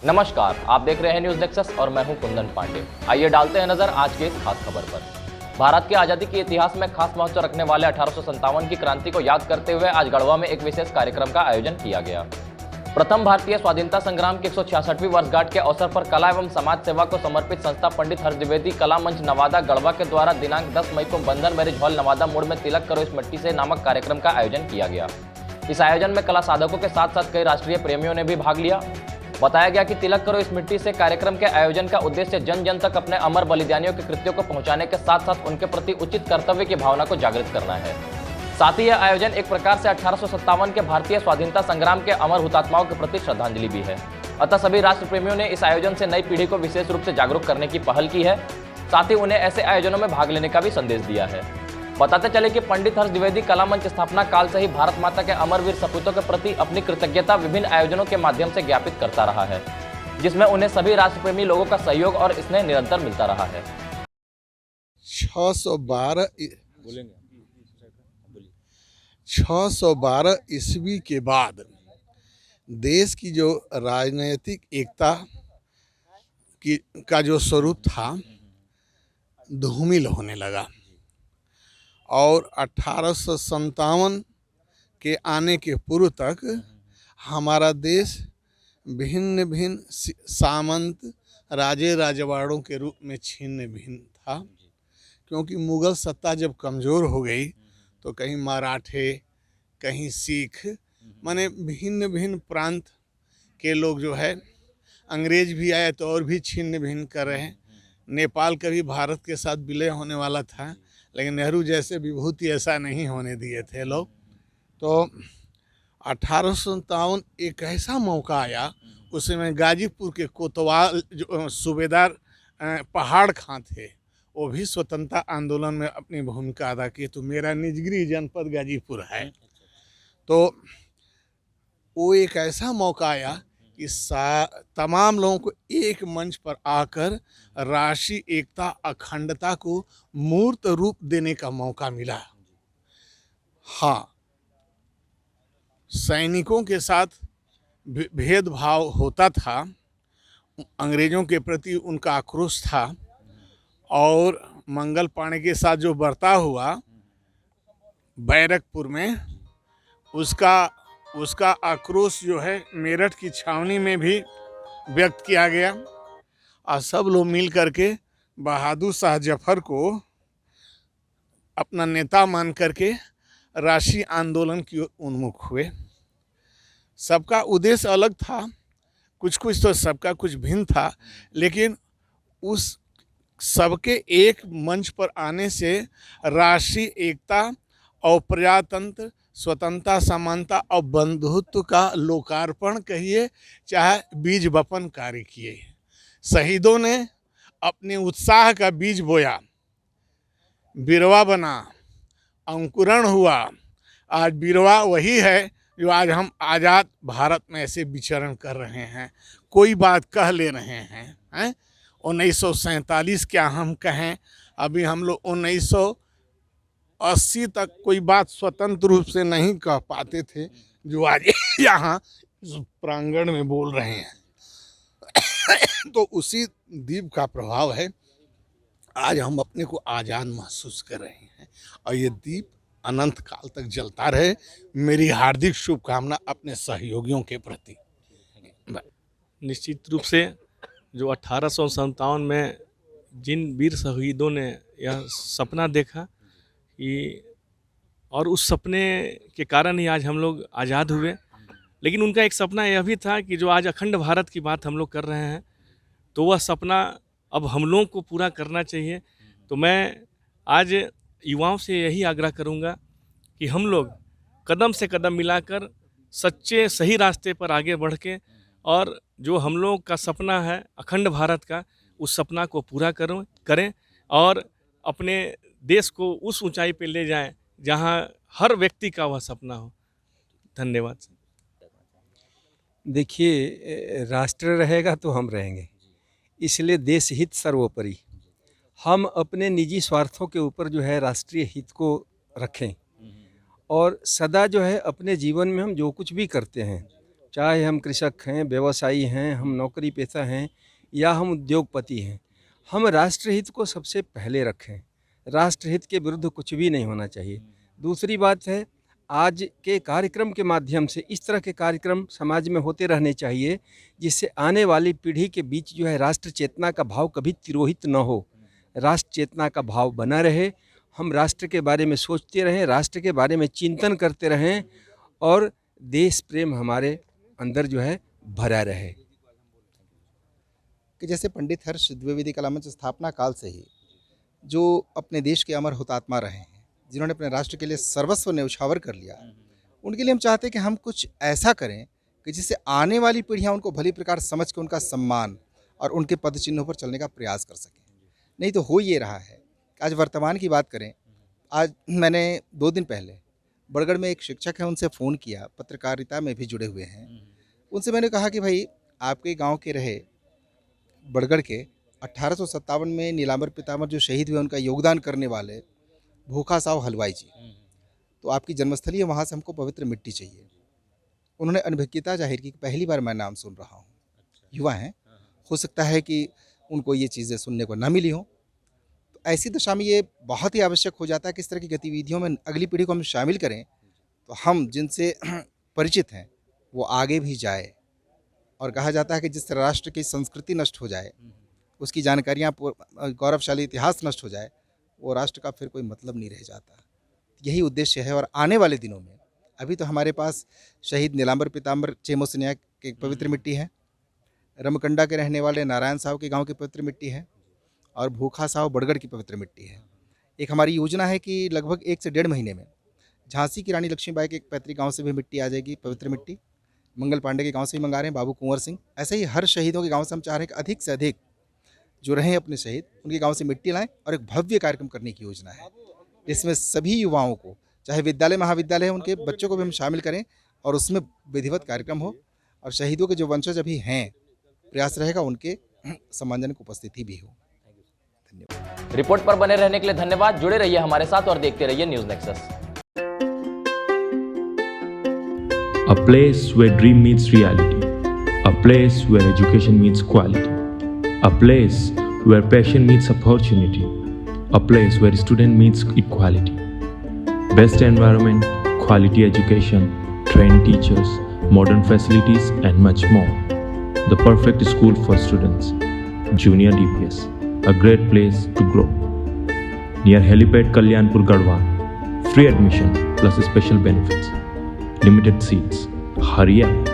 नमस्कार, आप देख रहे हैं न्यूज नेक्सस और मैं हूं कुंदन पांडे। आइए डालते हैं नजर आज के इस खास खबर पर। भारत की आजादी के इतिहास में खास महत्व रखने वाले 1857 की क्रांति को याद करते हुए आज गढ़वा में एक विशेष कार्यक्रम का आयोजन किया गया। प्रथम भारतीय स्वाधीनता संग्राम की 166वीं वर्षगांठ के अवसर पर कला एवं समाज सेवा को समर्पित संस्था पंडित हर्ष द्विवेदी कला मंच नवादा गढ़वा के द्वारा दिनांक 10 मई को बंधन मैरिज हॉल नवादा मोड़ में तिलक करो इस मिट्टी से नामक कार्यक्रम का आयोजन किया गया। इस आयोजन में कला साधकों के साथ साथ कई राष्ट्रीय प्रेमियों ने भी भाग लिया। बताया गया कि तिलक करो इस मिट्टी से कार्यक्रम के आयोजन का उद्देश्य जन जन तक अपने अमर बलिदानियों के कृत्यों को पहुंचाने के साथ साथ उनके प्रति उचित कर्तव्य की भावना को जागृत करना है। साथ ही यह आयोजन एक प्रकार से 1857 के भारतीय स्वाधीनता संग्राम के अमर हुतात्माओं के प्रति श्रद्धांजलि भी है। अतः सभी राष्ट्र प्रेमियों ने इस आयोजन से नई पीढ़ी को विशेष रूप से जागरूक करने की पहल की है। साथ ही उन्हें ऐसे आयोजनों में भाग लेने का भी संदेश दिया है। बताते चले कि पंडित हर्ष द्विवेदी कला मंच स्थापना काल से ही भारत माता के अमरवीर सपूतों के प्रति अपनी कृतज्ञता विभिन्न आयोजनों के माध्यम से ज्ञापित करता रहा है, जिसमें उन्हें सभी राष्ट्रप्रेमी लोगों का सहयोग और स्नेह निरंतर मिलता रहा है। 612 ईस्वी के बाद देश की जो राजनीतिक एकता का जो स्वरूप था धूमिल होने लगा और 1857 के आने के पूर्व तक हमारा देश भिन्न भिन्न सामंत राजे राजवाड़ों के रूप में छिन्न भिन्न था, क्योंकि मुगल सत्ता जब कमज़ोर हो गई तो कहीं मराठे कहीं सिख माने भिन्न भिन्न प्रांत के लोग जो है, अंग्रेज भी आए तो और भी छिन्न भिन्न कर रहे हैं। नेपाल कभी भारत के साथ विलय होने वाला था, लेकिन नेहरू जैसे विभूति ऐसा नहीं होने दिए थे लोग। तो 1857 एक ऐसा मौका आया, उसमें गाजीपुर के कोतवाल जो सूबेदार पहाड़ खां थे, वो भी स्वतंत्रता आंदोलन में अपनी भूमिका अदा की। तो मेरा निजगृह जनपद गाजीपुर है, तो वो एक ऐसा मौका आया कि तमाम लोगों को एक मंच पर आकर राष्ट्रीय एकता अखंडता को मूर्त रूप देने का मौका मिला। हाँ, सैनिकों के साथ भेदभाव होता था, अंग्रेजों के प्रति उनका आक्रोश था, और मंगल पांडे के साथ जो बर्ताव हुआ बैरकपुर में, उसका आक्रोश जो है मेरठ की छावनी में भी व्यक्त किया गया। और सब लोग मिल करके बहादुर शाह जफर को अपना नेता मान करके राष्ट्रीय आंदोलन की ओर उन्मुख हुए। सबका उद्देश्य अलग था, कुछ तो सबका कुछ भिन्न था, लेकिन उस सबके एक मंच पर आने से राष्ट्रीय एकता और प्रजातंत्र स्वतंत्रता समानता और बंधुत्व का लोकार्पण कहिए, चाहे बीज वपन कार्य किए। शहीदों ने अपने उत्साह का बीज बोया, बिरवा बना, अंकुरण हुआ। आज बिरवा वही है जो आज हम आज़ाद भारत में ऐसे विचरण कर रहे हैं, कोई बात कह ले रहे हैं। 1947 क्या हम कहें, अभी हम लोग 1980 तक कोई बात स्वतंत्र रूप से नहीं कह पाते थे, जो आज यहाँ प्रांगण में बोल रहे हैं। तो उसी दीप का प्रभाव है, आज हम अपने को आज़ाद महसूस कर रहे हैं, और ये दीप अनंत काल तक जलता रहे। मेरी हार्दिक शुभकामना अपने सहयोगियों के प्रति। निश्चित रूप से जो 1857 में जिन वीर शहीदों ने यह सपना देखा कि, और उस सपने के कारण ही आज हम लोग आज़ाद हुए, लेकिन उनका एक सपना यह भी था कि जो आज अखंड भारत की बात हम लोग कर रहे हैं, तो वह सपना अब हम लोगों को पूरा करना चाहिए। तो मैं आज युवाओं से यही आग्रह करूंगा कि हम लोग कदम से कदम मिलाकर सच्चे सही रास्ते पर आगे बढ़ के, और जो हम लोग का सपना है अखंड भारत का, उस सपना को पूरा करें और अपने देश को उस ऊंचाई पे ले जाएं जहां हर व्यक्ति का वह सपना हो। धन्यवाद। देखिए, राष्ट्र रहेगा तो हम रहेंगे, इसलिए देश हित सर्वोपरि। हम अपने निजी स्वार्थों के ऊपर जो है राष्ट्रीय हित को रखें, और सदा जो है अपने जीवन में हम जो कुछ भी करते हैं, चाहे हम कृषक हैं, व्यवसायी हैं, हम नौकरी पेशा हैं या हम उद्योगपति हैं, हम राष्ट्रहित को सबसे पहले रखें। राष्ट्रहित के विरुद्ध कुछ भी नहीं होना चाहिए। दूसरी बात है, आज के कार्यक्रम के माध्यम से इस तरह के कार्यक्रम समाज में होते रहने चाहिए जिससे आने वाली पीढ़ी के बीच जो है राष्ट्र चेतना का भाव कभी तिरोहित न हो, राष्ट्र चेतना का भाव बना रहे। हम राष्ट्र के बारे में सोचते रहें, राष्ट्र के बारे में चिंतन करते रहें और देश प्रेम हमारे अंदर जो है भरा रहे। कि जैसे पंडित हर्ष द्विवेदी कला मंच स्थापना काल से ही जो अपने देश के अमर हुतात्मा रहे हैं, जिन्होंने अपने राष्ट्र के लिए सर्वस्व न्यौछावर कर लिया, उनके लिए हम चाहते हैं कि हम कुछ ऐसा करें कि जिससे आने वाली पीढ़ियां उनको भली प्रकार समझ के उनका सम्मान और उनके पद चिन्हों पर चलने का प्रयास कर सकें। नहीं तो हो ये रहा है कि आज वर्तमान की बात करें, आज मैंने 2 दिन पहले बड़गढ़ में एक शिक्षक है, उनसे फ़ोन किया, पत्रकारिता में भी जुड़े हुए हैं। उनसे मैंने कहा कि भाई आपके गांव के रहे बड़गढ़ के 1857 में नीलांबर पितामह जो शहीद हुए, उनका योगदान करने वाले भूखा साव हलवाई जी, तो आपकी जन्मस्थली है, वहाँ से हमको पवित्र मिट्टी चाहिए। उन्होंने अनभिज्ञता जाहिर की कि पहली बार मैं नाम सुन रहा हूँ। युवा हैं, हो सकता है कि उनको ये चीज़ें सुनने को ना मिली हों। तो ऐसी दशा में ये बहुत ही आवश्यक हो जाता है कि इस तरह की गतिविधियों में अगली पीढ़ी को हम शामिल करें, तो हम जिनसे परिचित हैं वो आगे भी जाए। और कहा जाता है कि जिस राष्ट्र की संस्कृति नष्ट हो जाए, उसकी जानकारियाँ, गौरवशाली इतिहास नष्ट हो जाए, वो राष्ट्र का फिर कोई मतलब नहीं रह जाता। यही उद्देश्य है। और आने वाले दिनों में अभी तो हमारे पास शहीद नीलांबर पिताम्बर चेमो सिन्हा की पवित्र मिट्टी है, रमकंडा के रहने वाले नारायण साहब के गांव की पवित्र मिट्टी है और भूखा साहब बड़गढ़ की पवित्र मिट्टी है। एक हमारी योजना है कि लगभग 1 से 1.5 महीने में झांसी की रानी लक्ष्मीबाई के एक पैतृक गाँव से भी मिट्टी आ जाएगी, पवित्र मिट्टी। मंगल पांडे के गांव से ही मंगा रहे हैं, बाबू कुंवर सिंह। ऐसे ही हर शहीदों के गांव से हम चाह रहे हैं कि अधिक से अधिक जो रहे अपने शहीद, उनके गांव से मिट्टी लाएं और एक भव्य कार्यक्रम करने की योजना है, जिसमें सभी युवाओं को, चाहे विद्यालय महाविद्यालय है, उनके बच्चों को भी हम शामिल करें और उसमें विधिवत कार्यक्रम हो। और शहीदों के जो वंशज अभी हैं, प्रयास रहेगा उनके सम्मानजनक उपस्थिति भी हो। धन्यवाद। रिपोर्ट पर बने रहने के लिए धन्यवाद। जुड़े रहिए हमारे साथ और देखते रहिए news nexus. A place where dream meets reality, a place where education meets quality, a place where passion meets opportunity, a place where student meets equality. Best environment, quality education, trained teachers, modern facilities and much more. The perfect school for students. Junior DPS, a great place to grow. Near Helipad Kalyanpur Garhwal. Free admission plus special benefits. Limited seats. Hurry up.